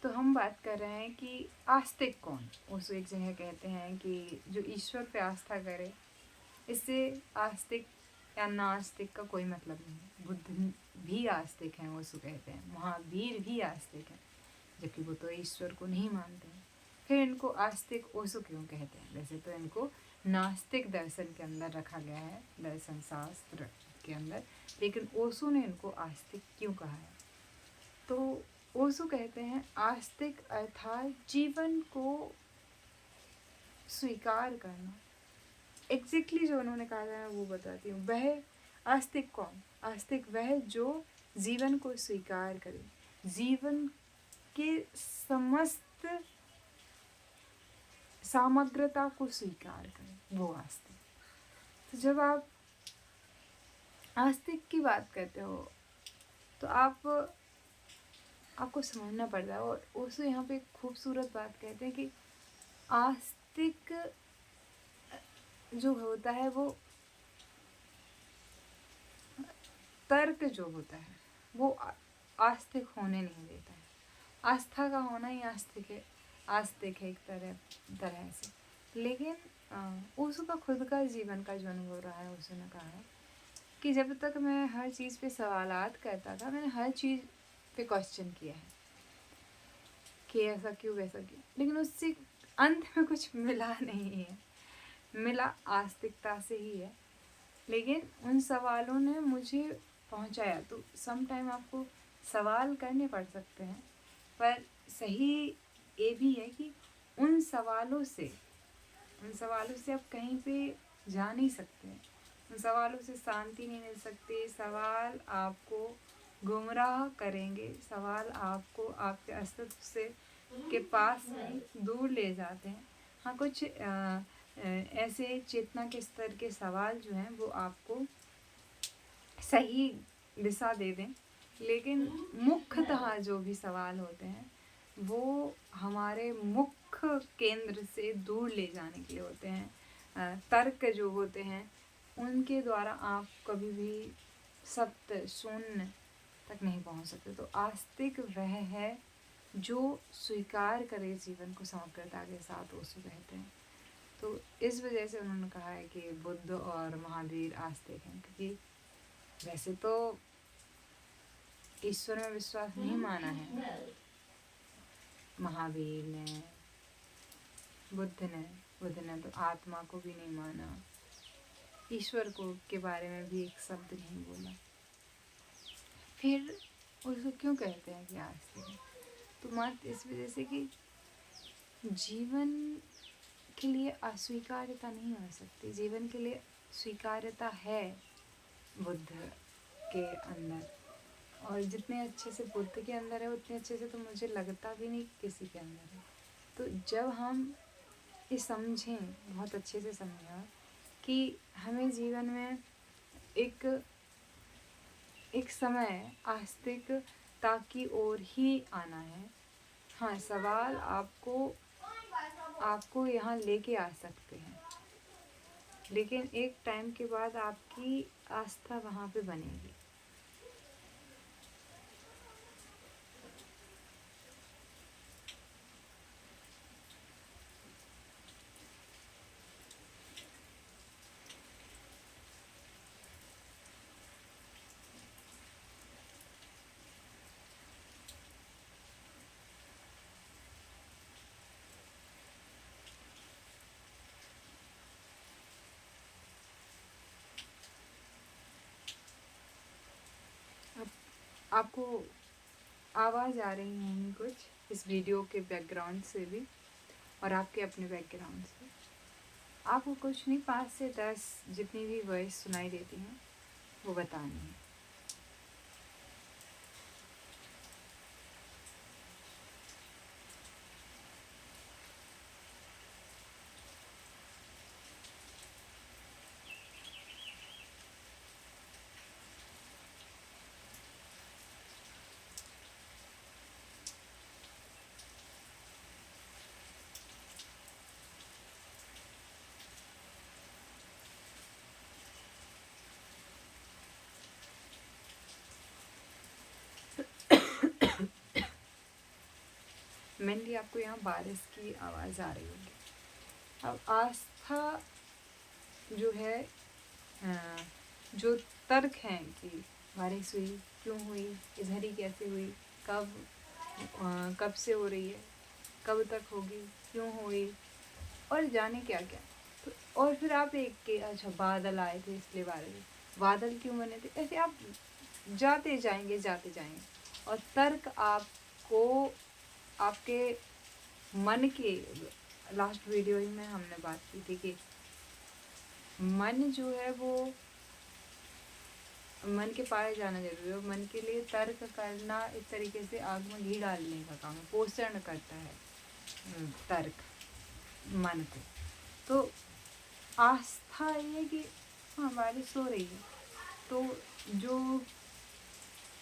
तो हम बात कर रहे हैं कि आस्तिक कौन। उसको एक जगह कहते हैं कि जो ईश्वर पे आस्था करे, इससे आस्तिक या नास्तिक का कोई मतलब नहीं। बुद्ध भी आस्तिक हैं, वो उसको कहते हैं। महावीर भी आस्तिक हैं, जबकि वो तो ईश्वर को नहीं मानते हैं। फिर इनको आस्तिक ओशो क्यों कहते हैं? वैसे तो इनको नास्तिक दर्शन के अंदर रखा गया है, दर्शन शास्त्र के अंदर, लेकिन ओशो ने इनको आस्तिक क्यों कहा है? तो ओशो कहते हैं आस्तिक अर्थात जीवन को स्वीकार करना। एग्जैक्टली जो उन्होंने कहा था मैं वो बताती हूँ। वह आस्तिक कौन? आस्तिक वह जो जीवन को स्वीकार करे, जीवन के समस्त समग्रता को स्वीकार करें, वो आस्तिक। तो जब आप आस्तिक की बात करते हो तो आपको समझना पड़ता है। और उसको यहाँ पे एक खूबसूरत बात कहते हैं कि आस्तिक जो होता है वो तर्क जो होता है वो आस्तिक होने नहीं देता है। आस्था का होना ही आस्तिक है एक तरह से। लेकिन ओशो का खुद का जीवन का जो अनुभव रहा है, उसने कहा है कि जब तक मैं हर चीज़ पे सवालात करता था, मैंने हर चीज़ पे क्वेश्चन किया है कि ऐसा क्यों वैसा क्यों, लेकिन उससे अंत में कुछ मिला नहीं है। मिला आस्तिकता से ही है, लेकिन उन सवालों ने मुझे पहुंचाया। तो सम टाइम आपको सवाल करने पड़ सकते हैं, पर सही ये भी है कि उन सवालों से आप कहीं पे जा नहीं सकते हैं। उन सवालों से शांति नहीं मिल सकती। सवाल आपको गुमराह करेंगे, सवाल आपको आपके अस्तित्व से के पास में दूर ले जाते हैं। हाँ, कुछ ऐसे चेतना के स्तर के सवाल जो हैं वो आपको सही दिशा दे दें, लेकिन मुख्यतः जो भी सवाल होते हैं वो हमारे मुख्य केंद्र से दूर ले जाने के लिए होते हैं। तर्क जो होते हैं उनके द्वारा आप कभी भी सत्य शून्य तक नहीं पहुंच सकते। तो आस्तिक वह है जो स्वीकार करे जीवन को समग्रता के साथ, ओशो कहते हैं। तो इस वजह से उन्होंने कहा है कि बुद्ध और महावीर आस्तिक हैं, क्योंकि वैसे तो ईश्वर में विश्वास नहीं माना है महावीर ने, बुद्ध ने तो आत्मा को भी नहीं माना, ईश्वर को के बारे में भी एक शब्द नहीं बोला। फिर उसको क्यों कहते हैं कि आस्तिक है? तो मत इस वजह से कि जीवन के लिए अस्वीकार्यता नहीं हो सकती। जीवन के लिए स्वीकार्यता है बुद्ध के अंदर, और जितने अच्छे से बुद्ध के अंदर है उतने अच्छे से तो मुझे लगता भी नहीं किसी के अंदर है। तो जब हम ये समझें, बहुत अच्छे से समझें कि हमें जीवन में एक समय आस्तिकता की ओर ही आना है। हाँ, सवाल आपको यहाँ लेके आ सकते हैं, लेकिन एक टाइम के बाद आपकी आस्था वहाँ पे बनेगी। आपको आवाज़ आ रही होंगी कुछ इस वीडियो के बैकग्राउंड से भी, और आपके अपने बैकग्राउंड से। आपको कुछ नहीं, 5 से 10 जितनी भी वॉइस सुनाई देती हैं वो बतानी है। मेनली आपको यहाँ बारिश की आवाज़ आ रही होगी। अब आस्था जो है, जो तर्क हैं कि बारिश हुई, क्यों हुई, इधर ही कैसे हुई, कब से हो रही है, कब तक होगी, क्यों हुई, और जाने क्या क्या। तो और फिर आप एक के अच्छा बादल आए थे इसलिए बादल क्यों बने थे, ऐसे आप जाते जाएंगे। और तर्क आपको आपके मन के, लास्ट वीडियो ही में हमने बात की थी कि मन जो है वो मन के पार जाना जरूरी है। मन के लिए तर्क करना एक तरीके से आग में घी डालने का काम है, पोषण करता है तर्क मन को। तो आस्था ये कि हाँ बारिश हो रही है, तो जो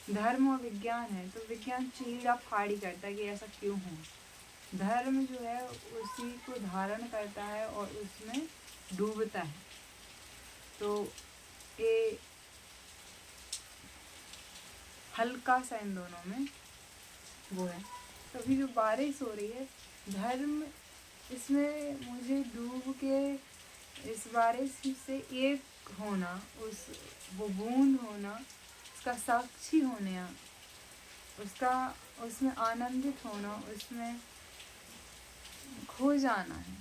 धर्म और विज्ञान है, तो विज्ञान चीड़ा फाड़ी करता है कि ऐसा क्यों हो। धर्म जो है उसी को धारण करता है और उसमें डूबता है। तो ये हल्का सा इन दोनों में वो है। तो अभी जो बारिश हो रही है, धर्म इसमें मुझे डूब के इस बारिश से एक होना, वो बूंद होना, उसका साक्षी होने, उसका उसमें आनंदित होना, उसमें खो जाना है,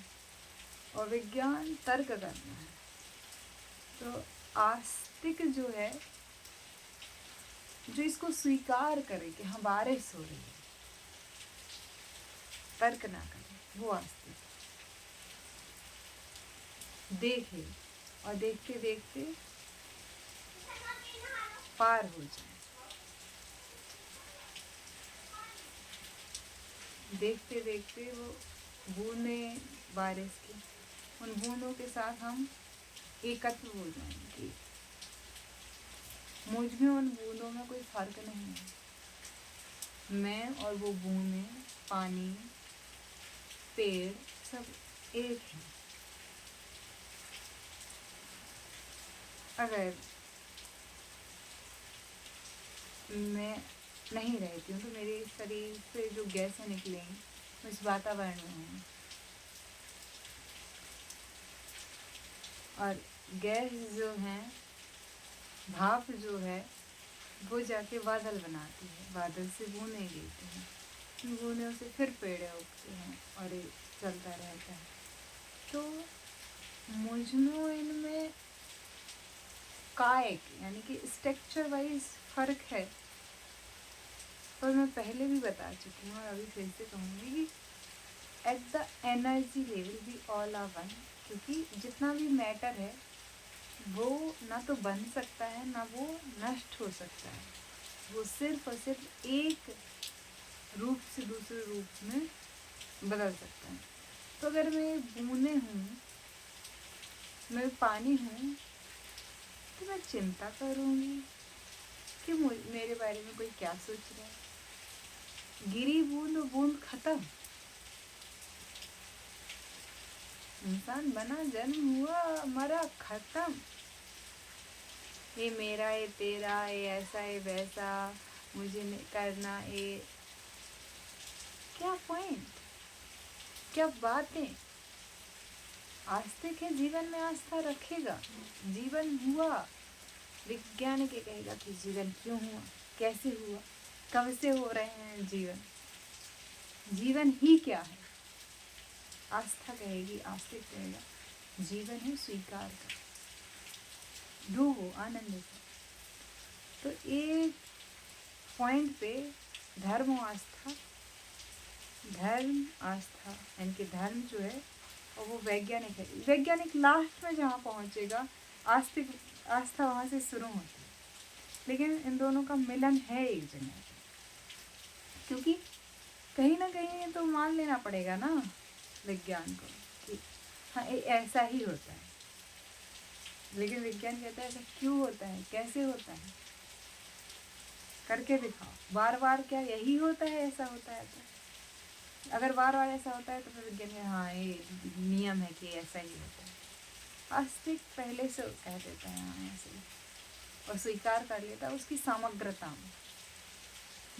और विज्ञान तर्क करना है। तो आस्तिक जो है, जो इसको स्वीकार करे कि हाँ बारिश हो रही है, तर्क ना करे, वो आस्तिक देखे और देखते देखते पार हो जाए। देखते देखते वो बूंदें बारिश की, उन बूंदों के साथ हम एकत्र हो जाएंगे। मुझ में उन बूंदों में कोई फर्क नहीं है। मैं और वो बूंदें, पानी, पेड़, सब एक है। अगर मैं नहीं रहती हूँ तो मेरे शरीर से जो गैसें निकलेंगी उस वातावरण में हैं, और गैस जो है, भाप जो है, वो जाके बादल बनाती है, बादल से बूंदें गिरती हैं, उन बूंदों से फिर पेड़ उगते हैं और ये चलता रहता है। तो मुझ में इनमें कायक यानी कि स्ट्रक्चर वाइज फर्क है, पर मैं पहले भी बता चुकी हूँ और अभी फिर से कहूँगी कि at the energy level we all are one. क्योंकि जितना भी मैटर है वो ना तो बन सकता है ना वो नष्ट हो सकता है, वो सिर्फ और सिर्फ एक रूप से दूसरे रूप में बदल सकता है। तो अगर मैं बूंदे हूँ, मैं पानी हूँ, तो मैं चिंता करूँगी कि मेरे बारे में कोई क्या सोच रहा है। गिरी बूंद, बूंद खत्म। इंसान बना, जन्म हुआ, मरा, खत्म। ये मेरा, ये तेरा, ये ऐसा, ये वैसा, मुझे नहीं करना, ये क्या पॉइंट, क्या बातें। आस्तिक है, जीवन में आस्था रखेगा। जीवन हुआ, वैज्ञानिक ये कहेगा कि जीवन क्यों हुआ, कैसे हुआ, कब से हो रहे हैं जीवन, जीवन ही क्या है। आस्था कहेगी, आस्तिक कहेगा जीवन है, स्वीकार कर, डूबो आनंद से। तो एक पॉइंट पे धर्म और आस्था, धर्म आस्था यानी कि धर्म जो है और वो वैज्ञानिक है। वैज्ञानिक लास्ट में जहाँ पहुँचेगा, आस्तिक आस्था वहाँ से शुरू होती है, लेकिन इन दोनों का मिलन है एक जगह। क्योंकि कहीं ना कहीं तो मान लेना पड़ेगा ना विज्ञान को कि हाँ ये ऐसा ही होता है। लेकिन विज्ञान कहता है ऐसा क्यों होता है, कैसे होता है, करके दिखाओ। बार बार क्या यही होता है, ऐसा होता है। तो अगर बार बार ऐसा होता है तो फिर विज्ञान में हाँ ये नियम है कि ऐसा ही होता है। आस्तिक पहले से कह देता है हाँ ऐसे, और स्वीकार कर लेता है उसकी समग्रता में,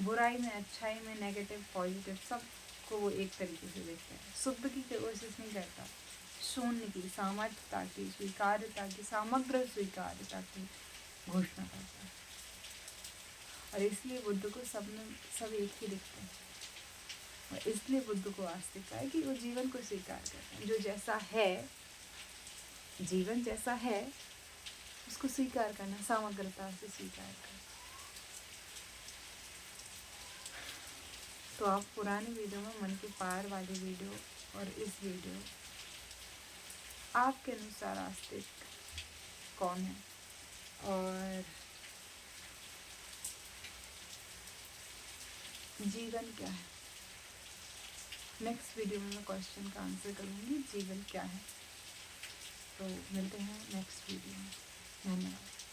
बुराई में, अच्छाई में, नेगेटिव, पॉजिटिव, सब को वो एक तरीके से देखता है, शुद्ध की कोशिश नहीं करता, शून्य की, सामर्थ्यता की, स्वीकार्यता की, समग्र स्वीकार्यता की घोषणा करता है। और इसलिए बुद्ध को सब एक ही दिखते हैं, और इसलिए बुद्ध को आस्तिक है कि वो जीवन को स्वीकार करते हैं, जो जैसा है, जीवन जैसा है उसको स्वीकार करना, समग्रता से स्वीकार करना। तो आप पुरानी वीडियो में मन के पार वाली वीडियो और इस वीडियो, आपके अनुसार आस्तिक कौन है और जीवन क्या है? नेक्स्ट वीडियो में मैं क्वेश्चन का आंसर करूँगी, जीवन क्या है। तो मिलते हैं नेक्स्ट वीडियो में। धन्यवाद।